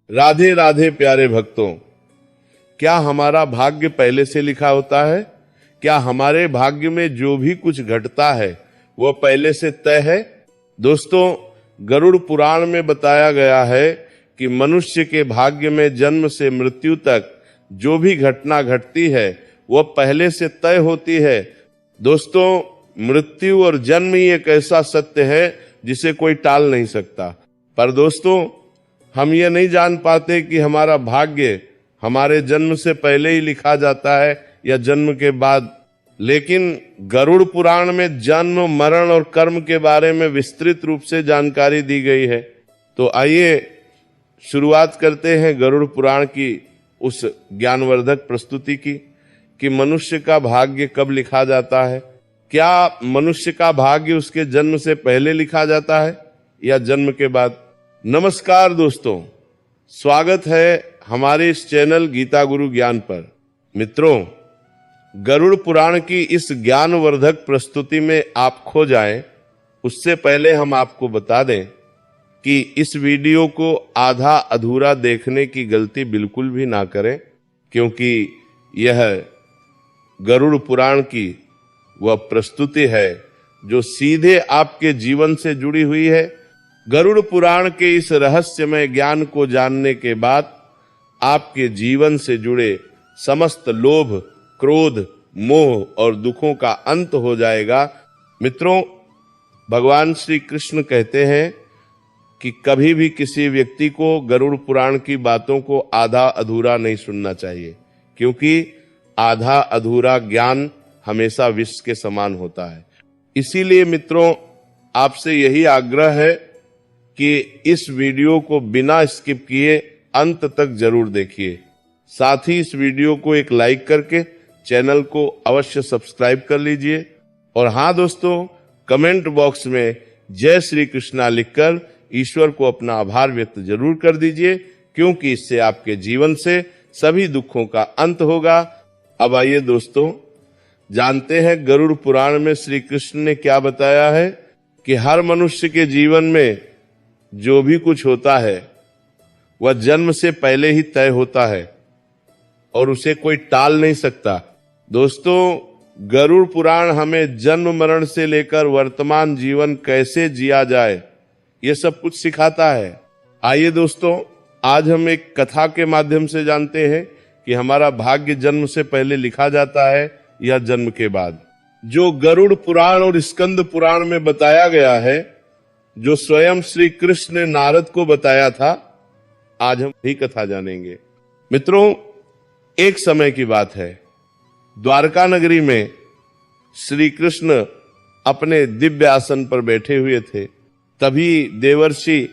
राधे राधे प्यारे भक्तों, क्या हमारा भाग्य पहले से लिखा होता है? क्या हमारे भाग्य में जो भी कुछ घटता है वह पहले से तय है? दोस्तों, गरुड़ पुराण में बताया गया है कि मनुष्य के भाग्य में जन्म से मृत्यु तक जो भी घटना घटती है वह पहले से तय होती है। दोस्तों, मृत्यु और जन्म ही एक ऐसा सत्य है जिसे कोई टाल नहीं सकता। पर दोस्तों, हम ये नहीं जान पाते कि हमारा भाग्य हमारे जन्म से पहले ही लिखा जाता है या जन्म के बाद। लेकिन गरुड़ पुराण में जन्म, मरण और कर्म के बारे में विस्तृत रूप से जानकारी दी गई है। तो आइए शुरुआत करते हैं गरुड़ पुराण की उस ज्ञानवर्धक प्रस्तुति की कि मनुष्य का भाग्य कब लिखा जाता है। क्या मनुष्य का भाग्य उसके जन्म से पहले लिखा जाता है या जन्म के बाद? नमस्कार दोस्तों, स्वागत है हमारे इस चैनल गीता गुरु ज्ञान पर। मित्रों, गरुड़ पुराण की इस ज्ञानवर्धक प्रस्तुति में आप खो जाएं, उससे पहले हम आपको बता दें कि इस वीडियो को आधा अधूरा देखने की गलती बिल्कुल भी ना करें, क्योंकि यह गरुड़ पुराण की वह प्रस्तुति है जो सीधे आपके जीवन से जुड़ी हुई है। गरुड़ पुराण के इस रहस्यमय ज्ञान को जानने के बाद आपके जीवन से जुड़े समस्त लोभ, क्रोध, मोह और दुखों का अंत हो जाएगा। मित्रों, भगवान श्री कृष्ण कहते हैं कि कभी भी किसी व्यक्ति को गरुड़ पुराण की बातों को आधा अधूरा नहीं सुनना चाहिए, क्योंकि आधा अधूरा ज्ञान हमेशा विष के समान होता है। इसीलिए मित्रों, आपसे यही आग्रह है कि इस वीडियो को बिना स्किप किए अंत तक जरूर देखिए। साथ ही इस वीडियो को एक लाइक करके चैनल को अवश्य सब्सक्राइब कर लीजिए। और हाँ दोस्तों, कमेंट बॉक्स में जय श्री कृष्णा लिखकर ईश्वर को अपना आभार व्यक्त जरूर कर दीजिए, क्योंकि इससे आपके जीवन से सभी दुखों का अंत होगा। अब आइए दोस्तों, जानते हैं गरुड़ पुराण में श्री कृष्ण ने क्या बताया है कि हर मनुष्य के जीवन में जो भी कुछ होता है वह जन्म से पहले ही तय होता है और उसे कोई टाल नहीं सकता। दोस्तों, गरुड़ पुराण हमें जन्म मरण से लेकर वर्तमान जीवन कैसे जिया जाए ये सब कुछ सिखाता है। आइए दोस्तों, आज हम एक कथा के माध्यम से जानते हैं कि हमारा भाग्य जन्म से पहले लिखा जाता है या जन्म के बाद। जो गरुड़ पुराण और स्कंद पुराण में बताया गया है, जो स्वयं श्री कृष्ण ने नारद को बताया था, आज हम यही कथा जानेंगे। मित्रों, एक समय की बात है, द्वारका नगरी में श्री कृष्ण अपने दिव्य आसन पर बैठे हुए थे। तभी देवर्षि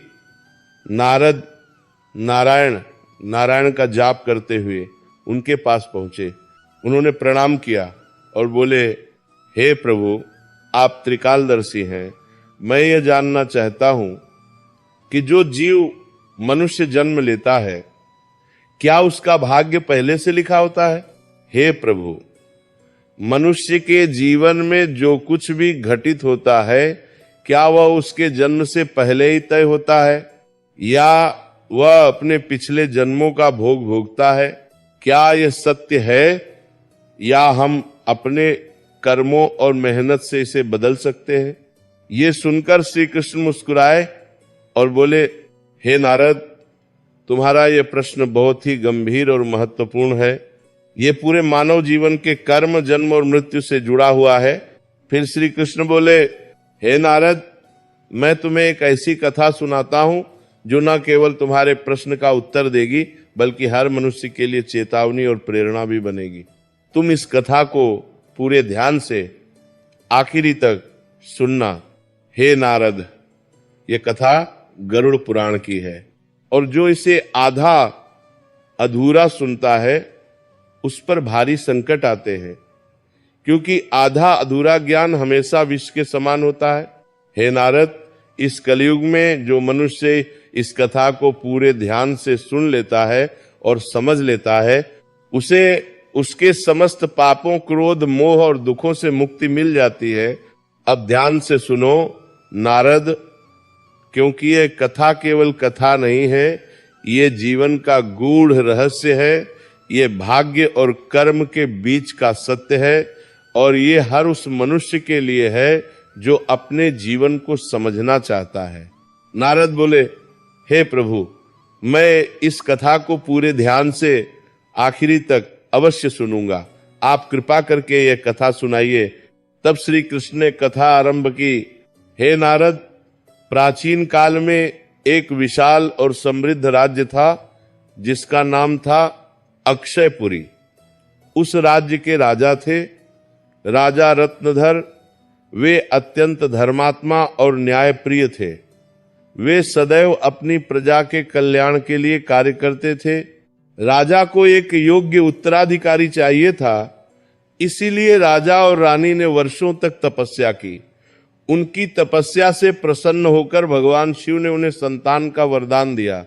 नारद नारायण का जाप करते हुए उनके पास पहुंचे। उन्होंने प्रणाम किया और बोले, हे प्रभु, आप त्रिकालदर्शी हैं। मैं ये जानना चाहता हूं कि जो जीव मनुष्य जन्म लेता है, क्या उसका भाग्य पहले से लिखा होता है? हे प्रभु, मनुष्य के जीवन में जो कुछ भी घटित होता है, क्या वह उसके जन्म से पहले ही तय होता है या वह अपने पिछले जन्मों का भोग भोगता है? क्या यह सत्य है या हम अपने कर्मों और मेहनत से इसे बदल सकते हैं? ये सुनकर श्री कृष्ण मुस्कुराए और बोले, हे नारद, तुम्हारा यह प्रश्न बहुत ही गंभीर और महत्वपूर्ण है। ये पूरे मानव जीवन के कर्म, जन्म और मृत्यु से जुड़ा हुआ है। फिर श्री कृष्ण बोले, हे नारद, मैं तुम्हें एक ऐसी कथा सुनाता हूं जो न केवल तुम्हारे प्रश्न का उत्तर देगी, बल्कि हर मनुष्य के लिए चेतावनी और प्रेरणा भी बनेगी। तुम इस कथा को पूरे ध्यान से आखिरी तक सुनना। हे नारद, ये कथा गरुड़ पुराण की है, और जो इसे आधा अधूरा सुनता है उस पर भारी संकट आते हैं, क्योंकि आधा अधूरा ज्ञान हमेशा विष के समान होता है। हे नारद, इस कलयुग में जो मनुष्य इस कथा को पूरे ध्यान से सुन लेता है और समझ लेता है, उसे उसके समस्त पापों, क्रोध, मोह और दुखों से मुक्ति मिल जाती है। अब ध्यान से सुनो नारद, क्योंकि ये कथा केवल कथा नहीं है, ये जीवन का गूढ़ रहस्य है, ये भाग्य और कर्म के बीच का सत्य है, और ये हर उस मनुष्य के लिए है जो अपने जीवन को समझना चाहता है। नारद बोले, हे प्रभु, मैं इस कथा को पूरे ध्यान से आखिरी तक अवश्य सुनूंगा, आप कृपा करके यह कथा सुनाइए। तब श्री कृष्ण ने कथा आरंभ की। हे नारद, प्राचीन काल में एक विशाल और समृद्ध राज्य था जिसका नाम था अक्षयपुरी। उस राज्य के राजा थे राजा रत्नधर। वे अत्यंत धर्मात्मा और न्यायप्रिय थे। वे सदैव अपनी प्रजा के कल्याण के लिए कार्य करते थे। राजा को एक योग्य उत्तराधिकारी चाहिए था, इसीलिए राजा और रानी ने वर्षों तक तपस्या की। उनकी तपस्या से प्रसन्न होकर भगवान शिव ने उन्हें संतान का वरदान दिया।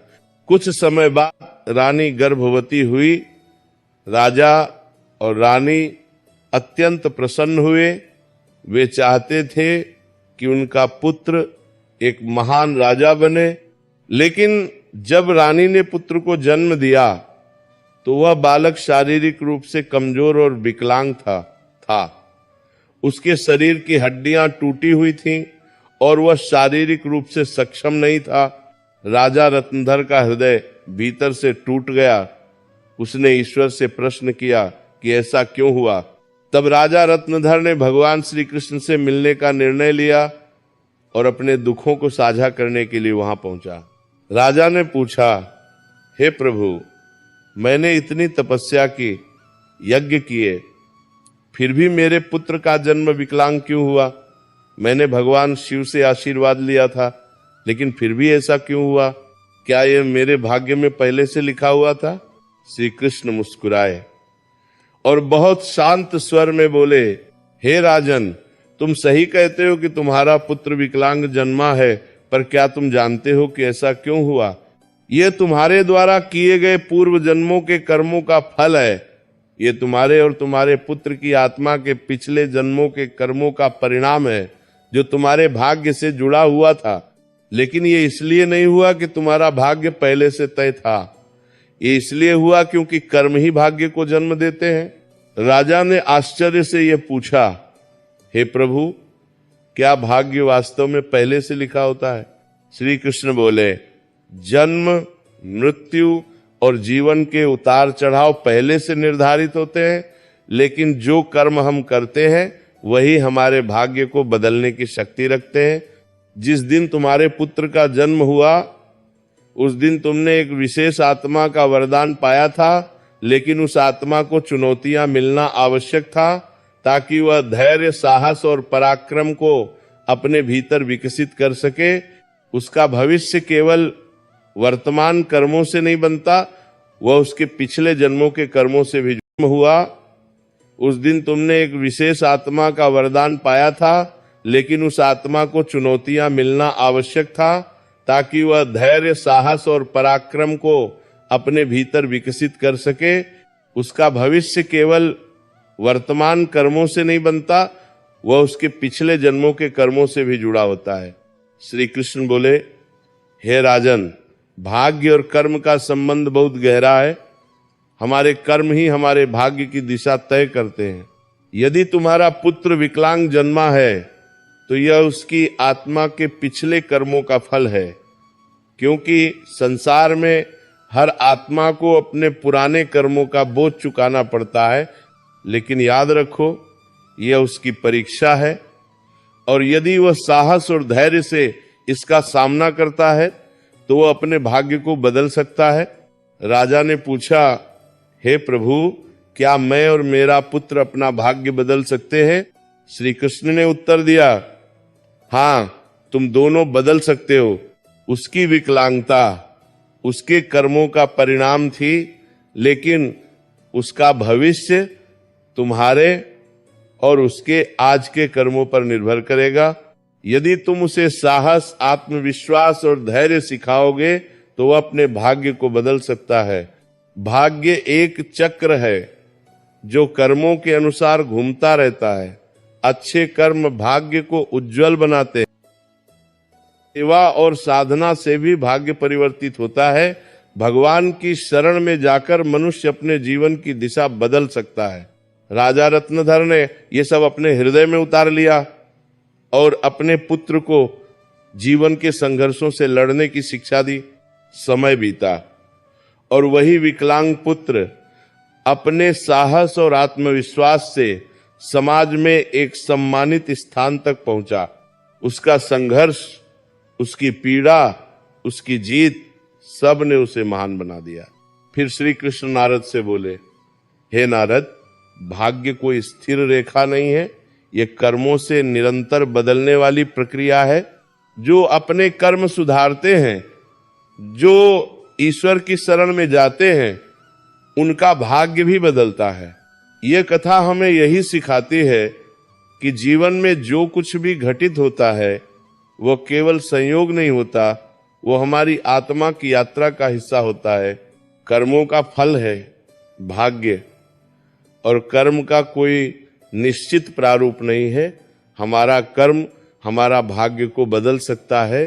कुछ समय बाद रानी गर्भवती हुई। राजा और रानी अत्यंत प्रसन्न हुए। वे चाहते थे कि उनका पुत्र एक महान राजा बने, लेकिन जब रानी ने पुत्र को जन्म दिया तो वह बालक शारीरिक रूप से कमजोर और विकलांग था। उसके शरीर की हड्डियां टूटी हुई थीं और वह शारीरिक रूप से सक्षम नहीं था। राजा रत्नधर का हृदय भीतर से टूट गया। उसने ईश्वर से प्रश्न किया कि ऐसा क्यों हुआ। तब राजा रत्नधर ने भगवान श्री कृष्ण से मिलने का निर्णय लिया और अपने दुखों को साझा करने के लिए वहां पहुंचा। राजा ने पूछा, हे प्रभु, मैंने इतनी तपस्या की, यज्ञ किए, फिर भी मेरे पुत्र का जन्म विकलांग क्यों हुआ? मैंने भगवान शिव से आशीर्वाद लिया था, लेकिन फिर भी ऐसा क्यों हुआ? क्या यह मेरे भाग्य में पहले से लिखा हुआ था? श्री कृष्ण मुस्कुराए और बहुत शांत स्वर में बोले, हे राजन, तुम सही कहते हो कि तुम्हारा पुत्र विकलांग जन्मा है, पर क्या तुम जानते हो कि ऐसा क्यों हुआ? यह तुम्हारे द्वारा किए गए पूर्व जन्मों के कर्मों का फल है। ये तुम्हारे और तुम्हारे पुत्र की आत्मा के पिछले जन्मों के कर्मों का परिणाम है, जो तुम्हारे भाग्य से जुड़ा हुआ था। लेकिन ये इसलिए नहीं हुआ कि तुम्हारा भाग्य पहले से तय था, ये इसलिए हुआ क्योंकि कर्म ही भाग्य को जन्म देते हैं। राजा ने आश्चर्य से यह पूछा, हे प्रभु, क्या भाग्य वास्तव में पहले से लिखा होता है? श्री कृष्ण बोले, जन्म, मृत्यु और जीवन के उतार चढ़ाव पहले से निर्धारित होते हैं, लेकिन जो कर्म हम करते हैं वही हमारे भाग्य को बदलने की शक्ति रखते हैं। जिस दिन तुम्हारे पुत्र का जन्म हुआ, उस दिन तुमने एक विशेष आत्मा का वरदान पाया था, लेकिन उस आत्मा को चुनौतियां मिलना आवश्यक था ताकि वह धैर्य, साहस और पराक्रम को अपने भीतर विकसित कर सके। उसका भविष्य केवल वर्तमान कर्मों से नहीं बनता, वह उसके पिछले जन्मों के कर्मों से भी जन्म हुआ। उस दिन तुमने एक विशेष आत्मा का वरदान पाया था, लेकिन उस आत्मा को चुनौतियां मिलना आवश्यक था ताकि वह धैर्य, साहस और पराक्रम को अपने भीतर विकसित कर सके। उसका भविष्य केवल वर्तमान कर्मों से नहीं बनता, वह उसके पिछले जन्मों के कर्मों से भी जुड़ा होता है। श्री कृष्ण बोले, हे राजन, भाग्य और कर्म का संबंध बहुत गहरा है। हमारे कर्म ही हमारे भाग्य की दिशा तय करते हैं। यदि तुम्हारा पुत्र विकलांग जन्मा है तो यह उसकी आत्मा के पिछले कर्मों का फल है, क्योंकि संसार में हर आत्मा को अपने पुराने कर्मों का बोझ चुकाना पड़ता है। लेकिन याद रखो, यह उसकी परीक्षा है, और यदि वह साहस और धैर्य से इसका सामना करता है तो वह अपने भाग्य को बदल सकता है। राजा ने पूछा, हे प्रभु, क्या मैं और मेरा पुत्र अपना भाग्य बदल सकते हैं? श्री कृष्ण ने उत्तर दिया, हाँ, तुम दोनों बदल सकते हो। उसकी विकलांगता उसके कर्मों का परिणाम थी, लेकिन उसका भविष्य तुम्हारे और उसके आज के कर्मों पर निर्भर करेगा। यदि तुम उसे साहस, आत्मविश्वास और धैर्य सिखाओगे तो वह अपने भाग्य को बदल सकता है। भाग्य एक चक्र है जो कर्मों के अनुसार घूमता रहता है। अच्छे कर्म भाग्य को उज्जवल बनाते हैं। सेवा और साधना से भी भाग्य परिवर्तित होता है। भगवान की शरण में जाकर मनुष्य अपने जीवन की दिशा बदल सकता है। राजा रत्नधर ने ये सब अपने हृदय में उतार लिया और अपने पुत्र को जीवन के संघर्षों से लड़ने की शिक्षा दी। समय बीता और वही विकलांग पुत्र अपने साहस और आत्मविश्वास से समाज में एक सम्मानित स्थान तक पहुंचा। उसका संघर्ष, उसकी पीड़ा, उसकी जीत, सब ने उसे महान बना दिया। फिर श्री कृष्ण नारद से बोले, हे नारद, भाग्य कोई स्थिर रेखा नहीं है, ये कर्मों से निरंतर बदलने वाली प्रक्रिया है। जो अपने कर्म सुधारते हैं, जो ईश्वर की शरण में जाते हैं, उनका भाग्य भी बदलता है। ये कथा हमें यही सिखाती है कि जीवन में जो कुछ भी घटित होता है वो केवल संयोग नहीं होता, वो हमारी आत्मा की यात्रा का हिस्सा होता है। कर्मों का फल है भाग्य, और कर्म का कोई निश्चित प्रारूप नहीं है। हमारा कर्म हमारा भाग्य को बदल सकता है।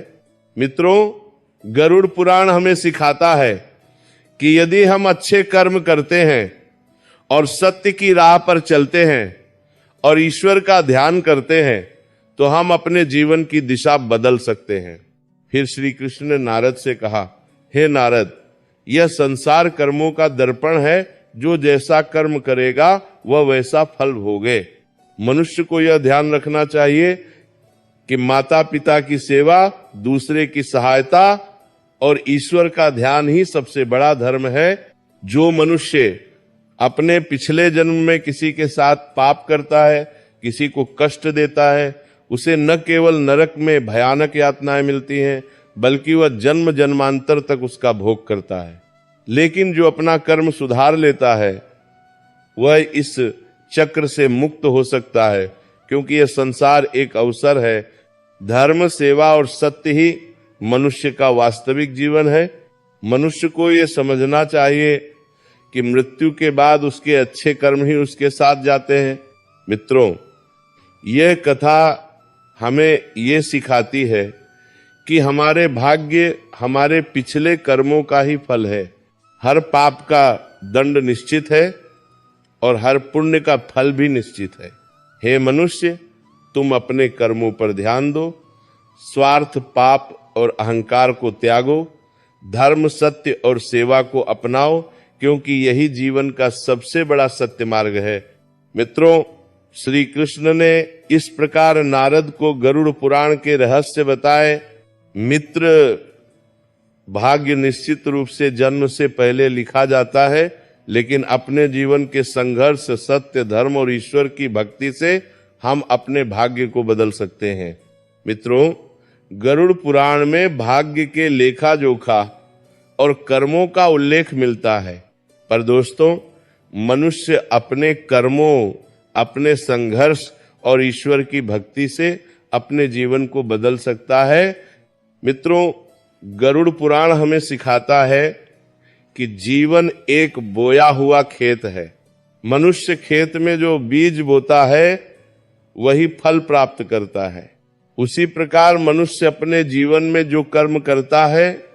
मित्रों, गरुड़ पुराण हमें सिखाता है कि यदि हम अच्छे कर्म करते हैं और सत्य की राह पर चलते हैं और ईश्वर का ध्यान करते हैं तो हम अपने जीवन की दिशा बदल सकते हैं। फिर श्री कृष्ण ने नारद से कहा, हे नारद, यह संसार कर्मों का दर्पण है। जो जैसा कर्म करेगा वह वैसा फल भोगे। मनुष्य को यह ध्यान रखना चाहिए कि माता पिता की सेवा, दूसरे की सहायता और ईश्वर का ध्यान ही सबसे बड़ा धर्म है। जो मनुष्य अपने पिछले जन्म में किसी के साथ पाप करता है, किसी को कष्ट देता है, उसे न केवल नरक में भयानक यातनाएं मिलती हैं, बल्कि वह जन्म जन्मांतर तक उसका भोग करता है। लेकिन जो अपना कर्म सुधार लेता है वह इस चक्र से मुक्त हो सकता है, क्योंकि यह संसार एक अवसर है। धर्म, सेवा और सत्य ही मनुष्य का वास्तविक जीवन है। मनुष्य को यह समझना चाहिए कि मृत्यु के बाद उसके अच्छे कर्म ही उसके साथ जाते हैं। मित्रों, यह कथा हमें ये सिखाती है कि हमारे भाग्य हमारे पिछले कर्मों का ही फल है। हर पाप का दंड निश्चित है और हर पुण्य का फल भी निश्चित है। हे मनुष्य, तुम अपने कर्मों पर ध्यान दो, स्वार्थ, पाप और अहंकार को त्यागो, धर्म, सत्य और सेवा को अपनाओ, क्योंकि यही जीवन का सबसे बड़ा सत्य मार्ग है। मित्रों, श्री कृष्ण ने इस प्रकार नारद को गरुड़ पुराण के रहस्य बताए। मित्र, भाग्य निश्चित रूप से जन्म से पहले लिखा जाता है, लेकिन अपने जीवन के संघर्ष, सत्य, धर्म और ईश्वर की भक्ति से हम अपने भाग्य को बदल सकते हैं। मित्रों, गरुड़ पुराण में भाग्य के लेखा जोखा और कर्मों का उल्लेख मिलता है, पर दोस्तों, मनुष्य अपने कर्मों, अपने संघर्ष और ईश्वर की भक्ति से अपने जीवन को बदल सकता है। मित्रों, गरुड़ पुराण हमें सिखाता है कि जीवन एक बोया हुआ खेत है। मनुष्य खेत में जो बीज बोता है वही फल प्राप्त करता है। उसी प्रकार मनुष्य अपने जीवन में जो कर्म करता है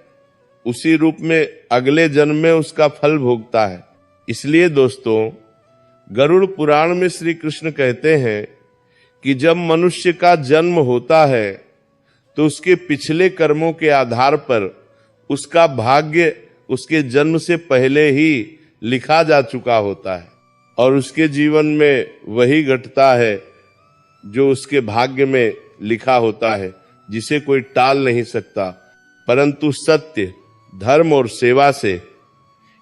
उसी रूप में अगले जन्म में उसका फल भोगता है। इसलिए दोस्तों, गरुड़ पुराण में श्री कृष्ण कहते हैं कि जब मनुष्य का जन्म होता है तो उसके पिछले कर्मों के आधार पर उसका भाग्य उसके जन्म से पहले ही लिखा जा चुका होता है और उसके जीवन में वही घटता है जो उसके भाग्य में लिखा होता है, जिसे कोई टाल नहीं सकता। परंतु सत्य, धर्म और सेवा से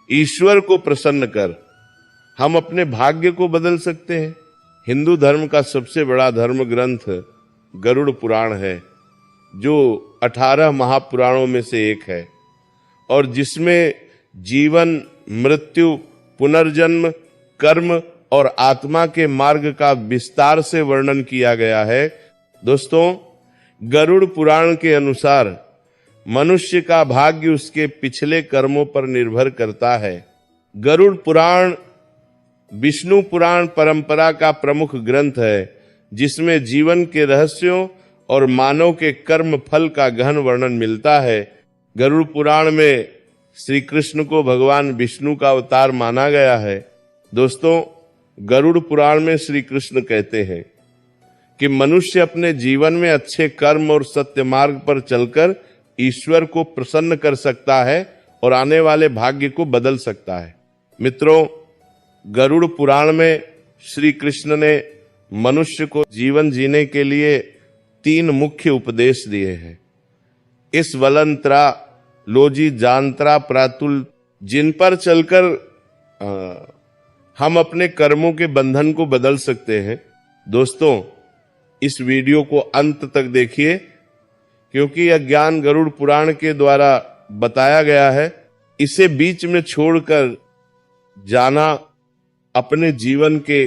ईश्वर को प्रसन्न कर हम अपने भाग्य को बदल सकते हैं। हिंदू धर्म का सबसे बड़ा धर्म ग्रंथ गरुड़ पुराण है, जो 18 महापुराणों में से एक है और जिसमें जीवन, मृत्यु, पुनर्जन्म, कर्म और आत्मा के मार्ग का विस्तार से वर्णन किया गया है। दोस्तों, गरुड़ पुराण के अनुसार मनुष्य का भाग्य उसके पिछले कर्मों पर निर्भर करता है। गरुड़ पुराण विष्णु पुराण परंपरा का प्रमुख ग्रंथ है, जिसमें जीवन के रहस्यों और मानव के कर्म फल का गहन वर्णन मिलता है। गरुड़ पुराण में श्री कृष्ण को भगवान विष्णु का अवतार माना गया है। दोस्तों, गरुड़ पुराण में श्री कृष्ण कहते हैं कि मनुष्य अपने जीवन में अच्छे कर्म और सत्य मार्ग पर चलकर ईश्वर को प्रसन्न कर सकता है और आने वाले भाग्य को बदल सकता है। मित्रों, गरुड़ पुराण में श्री कृष्ण ने मनुष्य को जीवन जीने के लिए 3 मुख्य उपदेश दिए हैं। इस वलंत्रा लोजी जानत्रा प्रातुल, जिन पर चलकर हम अपने कर्मों के बंधन को बदल सकते हैं। दोस्तों, इस वीडियो को अंत तक देखिए, क्योंकि यह ज्ञान गरुड़ पुराण के द्वारा बताया गया है। इसे बीच में छोड़कर जाना अपने जीवन के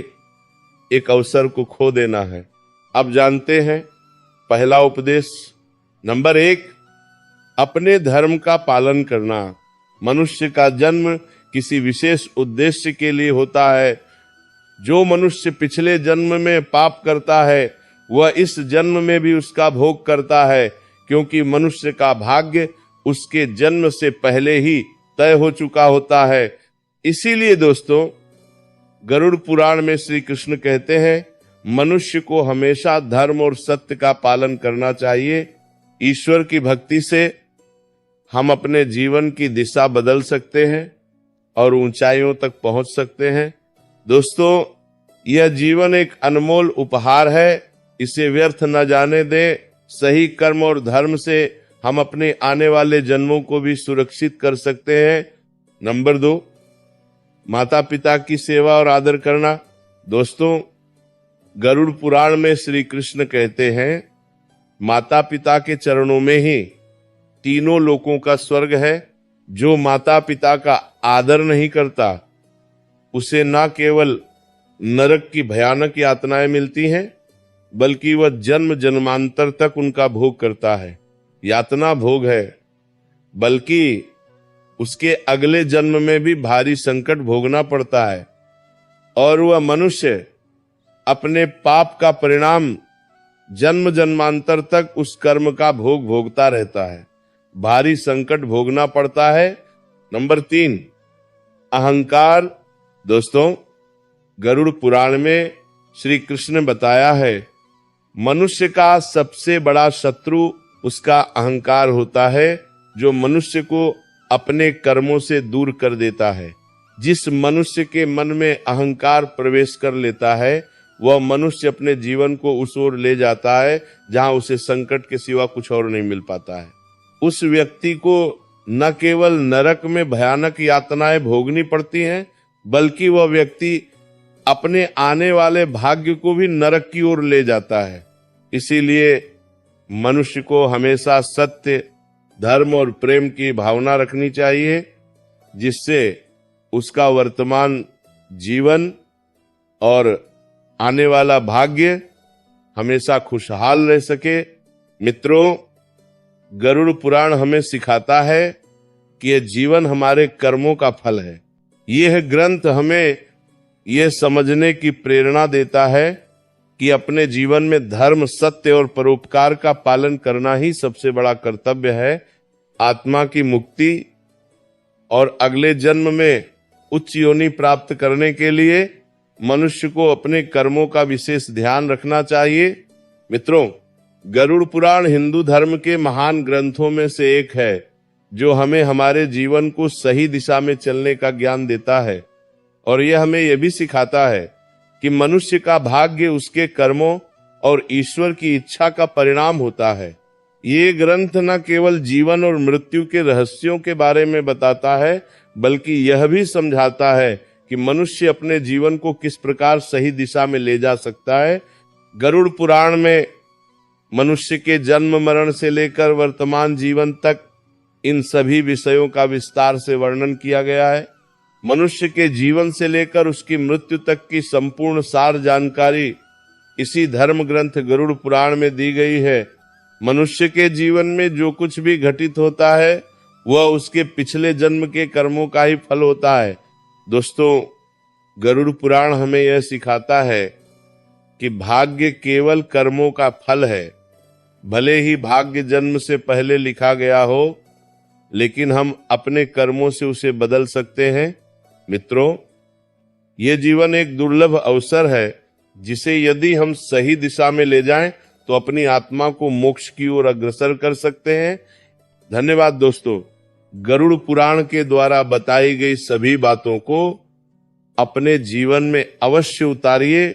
एक अवसर को खो देना है। अब जानते हैं पहला उपदेश। नंबर 1, अपने धर्म का पालन करना। मनुष्य का जन्म किसी विशेष उद्देश्य के लिए होता है। जो मनुष्य पिछले जन्म में पाप करता है वह इस जन्म में भी उसका भोग करता है, क्योंकि मनुष्य का भाग्य उसके जन्म से पहले ही तय हो चुका होता है। इसीलिए दोस्तों, गरुड़ पुराण में श्री कृष्ण कहते हैं मनुष्य को हमेशा धर्म और सत्य का पालन करना चाहिए। ईश्वर की भक्ति से हम अपने जीवन की दिशा बदल सकते हैं और ऊंचाइयों तक पहुंच सकते हैं। दोस्तों, यह जीवन एक अनमोल उपहार है, इसे व्यर्थ न जाने दें। सही कर्म और धर्म से हम अपने आने वाले जन्मों को भी सुरक्षित कर सकते हैं। नंबर 2, माता पिता की सेवा और आदर करना। दोस्तों, गरुड़ पुराण में श्री कृष्ण कहते हैं माता पिता के चरणों में ही तीनों लोकों का स्वर्ग है। जो माता पिता का आदर नहीं करता उसे न केवल नरक की भयानक यातनाएं मिलती हैं, बल्कि वह जन्म जन्मांतर तक उनका भोग करता है। यातना भोग है, बल्कि उसके अगले जन्म में भी भारी संकट भोगना पड़ता है और वह मनुष्य अपने पाप का परिणाम जन्म जन्मांतर तक उस कर्म का भोग भोगता रहता है। भारी संकट भोगना पड़ता है। नंबर 3, अहंकार। दोस्तों, गरुड़ पुराण में श्री कृष्ण ने बताया है मनुष्य का सबसे बड़ा शत्रु उसका अहंकार होता है, जो मनुष्य को अपने कर्मों से दूर कर देता है। जिस मनुष्य के मन में अहंकार प्रवेश कर लेता है वह मनुष्य अपने जीवन को उस ओर ले जाता है जहां उसे संकट के सिवा कुछ और नहीं मिल पाता है। उस व्यक्ति को न केवल नरक में भयानक यातनाएं भोगनी पड़ती हैं, बल्कि वह व्यक्ति अपने आने वाले भाग्य को भी नरक की ओर ले जाता है। इसीलिए मनुष्य को हमेशा सत्य, धर्म और प्रेम की भावना रखनी चाहिए, जिससे उसका वर्तमान जीवन और आने वाला भाग्य हमेशा खुशहाल रह सके। मित्रों, गरुड़ पुराण हमें सिखाता है कि यह जीवन हमारे कर्मों का फल है। यह ग्रंथ हमें यह समझने की प्रेरणा देता है कि अपने जीवन में धर्म, सत्य और परोपकार का पालन करना ही सबसे बड़ा कर्तव्य है। आत्मा की मुक्ति और अगले जन्म में उच्च योनि प्राप्त करने के लिए मनुष्य को अपने कर्मों का विशेष ध्यान रखना चाहिए। मित्रों, गरुड़ पुराण हिंदू धर्म के महान ग्रंथों में से एक है, जो हमें हमारे जीवन को सही दिशा में चलने का ज्ञान देता है और यह हमें यह भी सिखाता है कि मनुष्य का भाग्य उसके कर्मों और ईश्वर की इच्छा का परिणाम होता है। ये ग्रंथ न केवल जीवन और मृत्यु के रहस्यों के बारे में बताता है, बल्कि यह भी समझाता है कि मनुष्य अपने जीवन को किस प्रकार सही दिशा में ले जा सकता है। गरुड़ पुराण में मनुष्य के जन्म मरण से लेकर वर्तमान जीवन तक इन सभी विषयों का विस्तार से वर्णन किया गया है। मनुष्य के जीवन से लेकर उसकी मृत्यु तक की संपूर्ण सार जानकारी इसी धर्म ग्रंथ गरुड़ पुराण में दी गई है। मनुष्य के जीवन में जो कुछ भी घटित होता है वह उसके पिछले जन्म के कर्मों का ही फल होता है। दोस्तों, गरुड़ पुराण हमें यह सिखाता है कि भाग्य केवल कर्मों का फल है। भले ही भाग्य जन्म से पहले लिखा गया हो, लेकिन हम अपने कर्मों से उसे बदल सकते हैं। मित्रों, ये जीवन एक दुर्लभ अवसर है जिसे यदि हम सही दिशा में ले जाएं तो अपनी आत्मा को मोक्ष की ओर अग्रसर कर सकते हैं। धन्यवाद दोस्तों। गरुड़ पुराण के द्वारा बताई गई सभी बातों को अपने जीवन में अवश्य उतारिए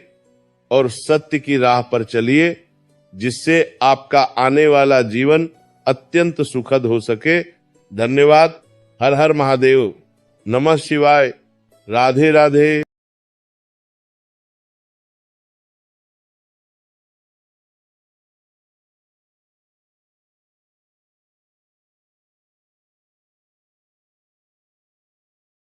और सत्य की राह पर चलिए, जिससे आपका आने वाला जीवन अत्यंत सुखद हो सके। धन्यवाद। हर हर महादेव। नमः शिवाय। राधे राधे।